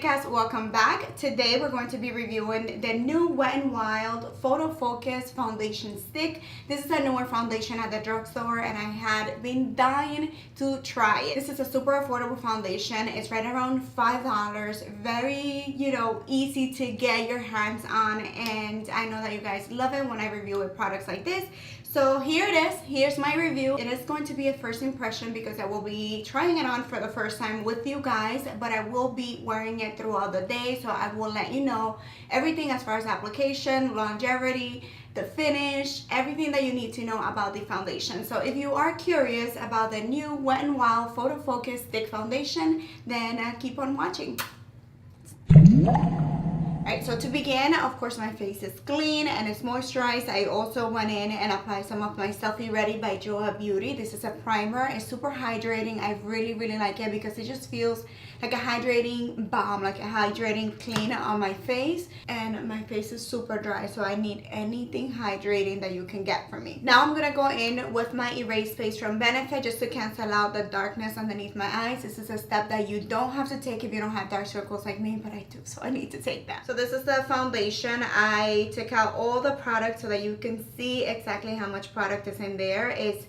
meñucas, welcome back. Today we're going to be reviewing the new Wet n Wild Photo Focus Foundation Stick. This is a newer foundation at the drugstore and I had been dying to try it. This is a super affordable foundation. It's right around $5. Very, easy to get your hands on, and I know that you guys love it when I review products like this. So here it is. Here's my review. It is going to be a first impression because I will be trying it on for the first time with you guys, but I will be wearing it throughout the day, so I will let you know everything as far as application, longevity, the finish, everything that you need to know about the foundation. So if you are curious about the new Wet n Wild Photo Focus Stick Foundation, then keep on watching. Alright, so to begin, of course my face is clean and it's moisturized. I also went in and applied some of my Selfie Ready by JoA Beauty. This is a primer. It's super hydrating. I really like it because it just feels like a hydrating balm, like a hydrating clean on my face. And my face is super dry, so I need anything hydrating that you can get from me. Now I'm gonna go in with my Erase Face from Benefit just to cancel out the darkness underneath my eyes. This is a step that you don't have to take if you don't have dark circles like me, but I do, so I need to take that. So this is the foundation. I took out all the product so that you can see exactly how much product is in there. It's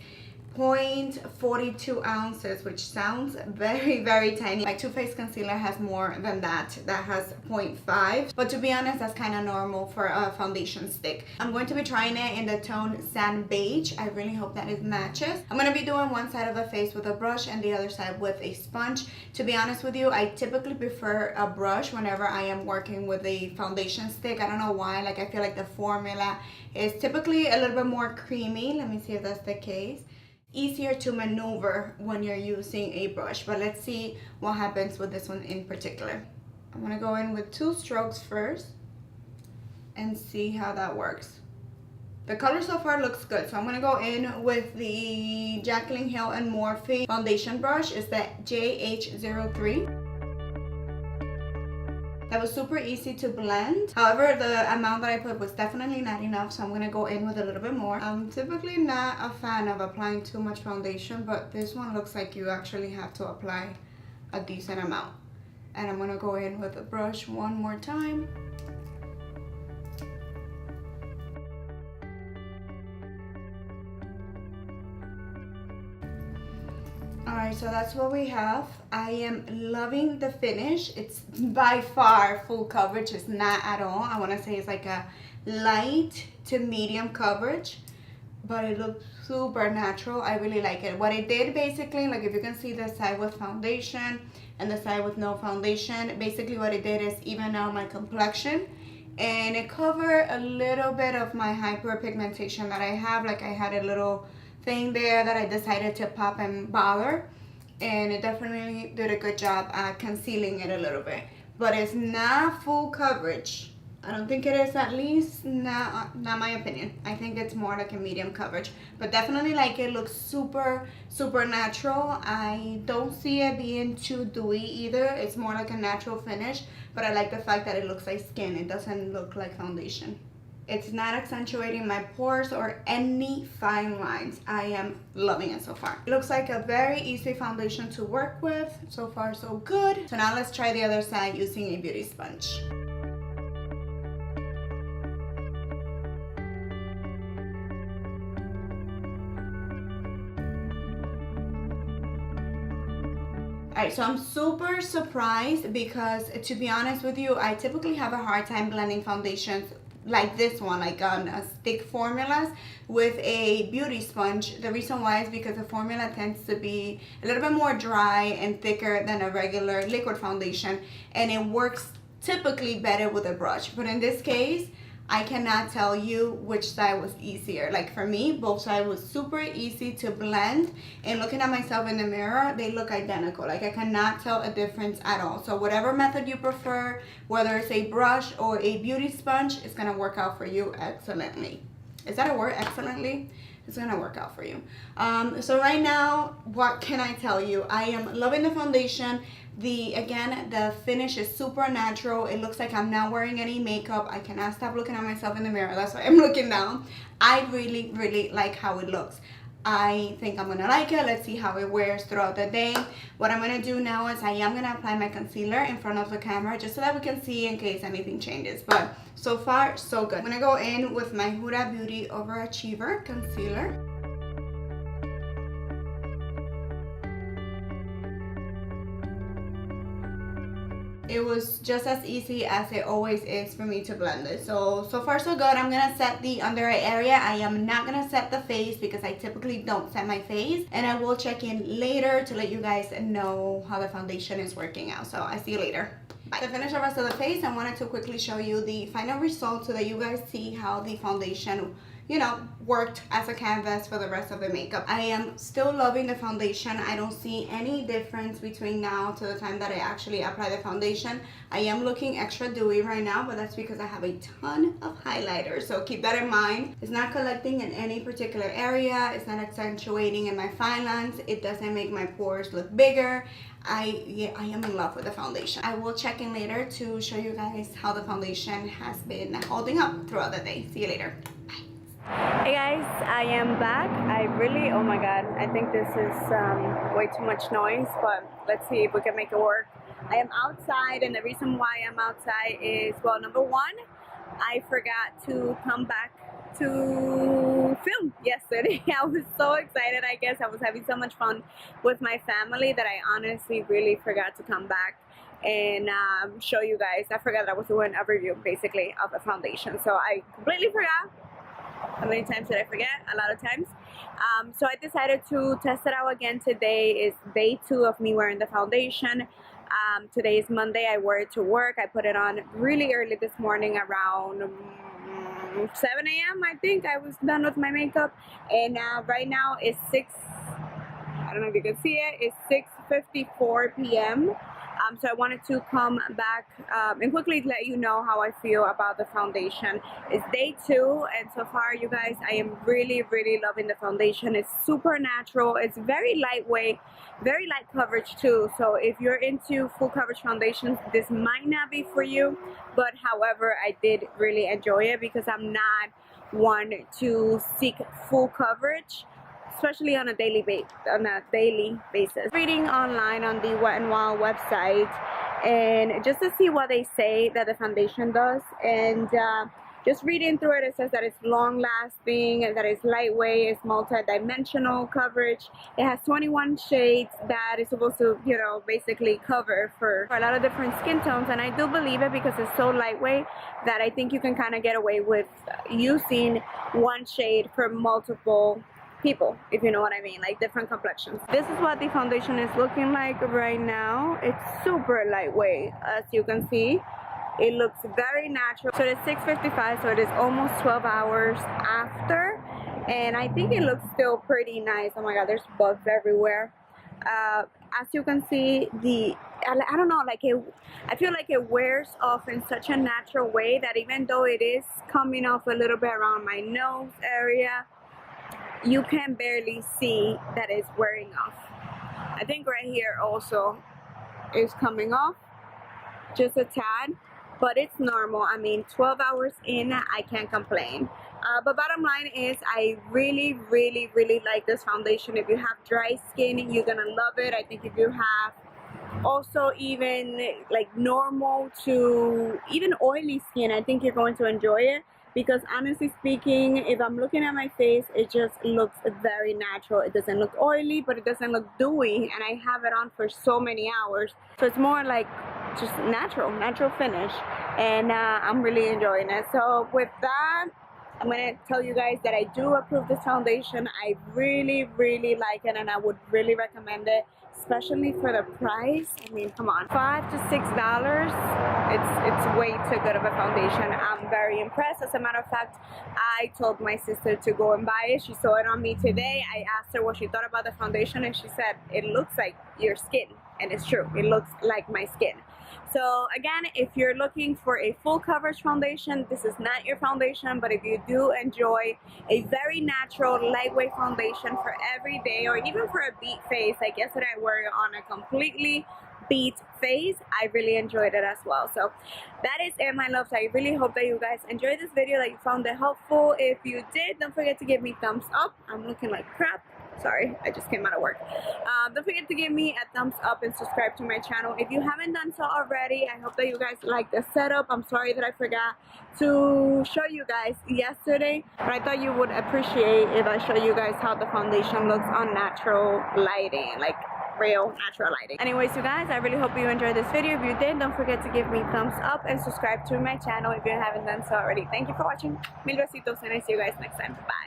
0.42 ounces, which sounds very tiny. My Too Faced concealer has more than that. That has 0.5, but to be honest, that's kind of normal for a foundation stick. I'm going to be trying it in the tone Sand Beige. I really hope that it matches. I'm going to be doing one side of the face with a brush and the other side with a sponge. To be honest with you, I typically prefer a brush whenever I am working with a foundation stick. I don't know why. Like, I feel like the formula is typically a little bit more creamy. Let me see if that's the case. Easier to maneuver when you're using a brush, but let's see what happens with this one in particular. I'm gonna go in with 2 strokes first and see how that works. The color so far looks good, so I'm gonna go in with the Jaclyn Hill and Morphe foundation brush. It's the JH03. That was super easy to blend. However, the amount that I put was definitely not enough, so I'm gonna go in with a little bit more. I'm typically not a fan of applying too much foundation, but this one looks like you actually have to apply a decent amount. And I'm gonna go in with a brush one more time. Alright, so that's what we have. I am loving the finish. It's by far full coverage. It's not at all. I want to say it's like a light to medium coverage, but it looks super natural. I really like it. What I did basically, like if you can see the side with foundation and the side with no foundation, basically what it did is even out my complexion, and it covered a little bit of my hyperpigmentation that I have. Like I had a little thing there that I decided to pop and bother, and it definitely did a good job at concealing it a little bit, but it's not full coverage. I don't think it is, at least not my opinion. I think it's more like a medium coverage, but definitely like it looks super natural. I don't see it being too dewy either. It's more like a natural finish, but I like the fact that it looks like skin. It doesn't look like foundation. It's not accentuating my pores or any fine lines. I am loving it so far. It looks like a very easy foundation to work with. So far, so good. So now let's try the other side using a beauty sponge. Alright, so I'm super surprised because, to be honest with you, I typically have a hard time blending foundations like this one, like on stick formulas with a beauty sponge. The reason why is because the formula tends to be a little bit more dry and thicker than a regular liquid foundation, and it works typically better with a brush. But in this case, I cannot tell you which side was easier. Like for me, both sides was super easy to blend, and looking at myself in the mirror, they look identical. Like I cannot tell a difference at all. So whatever method you prefer, whether it's a brush or a beauty sponge, it's gonna work out for you excellently. Is that a word, excellently? It's gonna work out for you. So right now, what can I tell you? I am loving the foundation. Again, the finish is super natural. It looks like I'm not wearing any makeup. I cannot stop looking at myself in the mirror. That's why I'm looking down. I really like how it looks. I think I'm gonna like it. Let's see how it wears throughout the day. What I'm gonna do now is I am gonna apply my concealer in front of the camera just so that we can see in case anything changes. But so far, so good. I'm gonna go in with my Huda Beauty Overachiever Concealer. It was just as easy as it always is for me to blend it. So far so good. I'm gonna set the under eye area. I am not gonna set the face because I typically don't set my face, and I will check in later to let you guys know how the foundation is working out. So I see you later. Bye. To finish the rest of the face, I wanted to quickly show you the final result so that you guys see how the foundation, you know, worked as a canvas for the rest of the makeup. I am still loving the foundation. I don't see any difference between now to the time that I actually apply the foundation. I am looking extra dewy right now, but that's because I have a ton of highlighter. So keep that in mind. It's not collecting in any particular area. It's not accentuating in my fine lines. It doesn't make my pores look bigger. I am in love with the foundation. I will check in later to show you guys how the foundation has been holding up throughout the day. See you later. Hey guys, I am back. Oh my god, I think this is way too much noise, but let's see if we can make it work. I am outside, and the reason why I'm outside is, well, number one, I forgot to come back to film yesterday. I was so excited. I guess I was having so much fun with my family that I honestly really forgot to come back and show you guys. I forgot that I was doing a review basically of the foundation, so I completely forgot. How many times did I forget? A lot of times. So I decided to test it out again. Today is day 2 of me wearing the foundation. Today is Monday. I wore it to work. I put it on really early this morning, around 7 a.m. I think I was done with my makeup. And right now it's I don't know if you can see it, it's 6:54 p.m. So I wanted to come back and quickly let you know how I feel about the foundation. It's day 2, and so far, you guys, I am really loving the foundation. It's super natural. It's very lightweight, very light coverage too. So if you're into full coverage foundations, this might not be for you. But however, I did really enjoy it because I'm not one to seek full coverage, especially on a daily basis. Reading online on the Wet n Wild website, and just to see what they say that the foundation does, and just reading through it, it says that it's long lasting, that it's lightweight, it's multi-dimensional coverage. It has 21 shades that is supposed to, you know, basically cover for a lot of different skin tones, and I do believe it because it's so lightweight that I think you can kind of get away with using one shade for multiple people, if you know what I mean, like different complexions. This is what the foundation is looking like right now. It's super lightweight, as you can see. It looks very natural. So it's 6:55, so it is almost 12 hours after, and I think it looks still pretty nice. Oh my god, there's bugs everywhere. As you can see, I don't know, like I feel like it wears off in such a natural way that even though it is coming off a little bit around my nose area, you can barely see that it's wearing off. I think right here also is coming off just a tad, but it's normal. I mean, 12 hours in, I can't complain. But bottom line is, I really like this foundation. If you have dry skin, you're gonna love it. I think if you have also even like normal to even oily skin, I think you're going to enjoy it. Because honestly speaking, if I'm looking at my face, it just looks very natural. It doesn't look oily, but it doesn't look dewy, and I have it on for so many hours. So it's more like just natural finish, and I'm really enjoying it. So with that, I'm gonna tell you guys that I do approve this foundation. I really like it, and I would really recommend it, especially for the price. I mean, come on, $5 to $6. It's way too good of a foundation. I'm very impressed. As a matter of fact, I told my sister to go and buy it. She saw it on me today. I asked her what she thought about the foundation, and she said it looks like your skin, and it's true. It looks like my skin. So again, if you're looking for a full coverage foundation, this is not your foundation. But if you do enjoy a very natural, lightweight foundation for every day, or even for a beat face, like yesterday I wore it on a completely beat face, I really enjoyed it as well. So that is it, my loves. I really hope that you guys enjoyed this video, that you found it helpful. If you did, don't forget to give me thumbs up. I'm looking like crap, Sorry, I just came out of work. Don't forget to give me a thumbs up and subscribe to my channel if you haven't done so already. I hope that you guys like the setup. I'm sorry that I forgot to show you guys yesterday, but I thought you would appreciate if I show you guys how the foundation looks on natural lighting, like real natural lighting. Anyways, you guys, I really hope you enjoyed this video. If you did, don't forget to give me thumbs up and subscribe to my channel if you haven't done so already. Thank you for watching. Mil besitos, and I see you guys next time. Bye.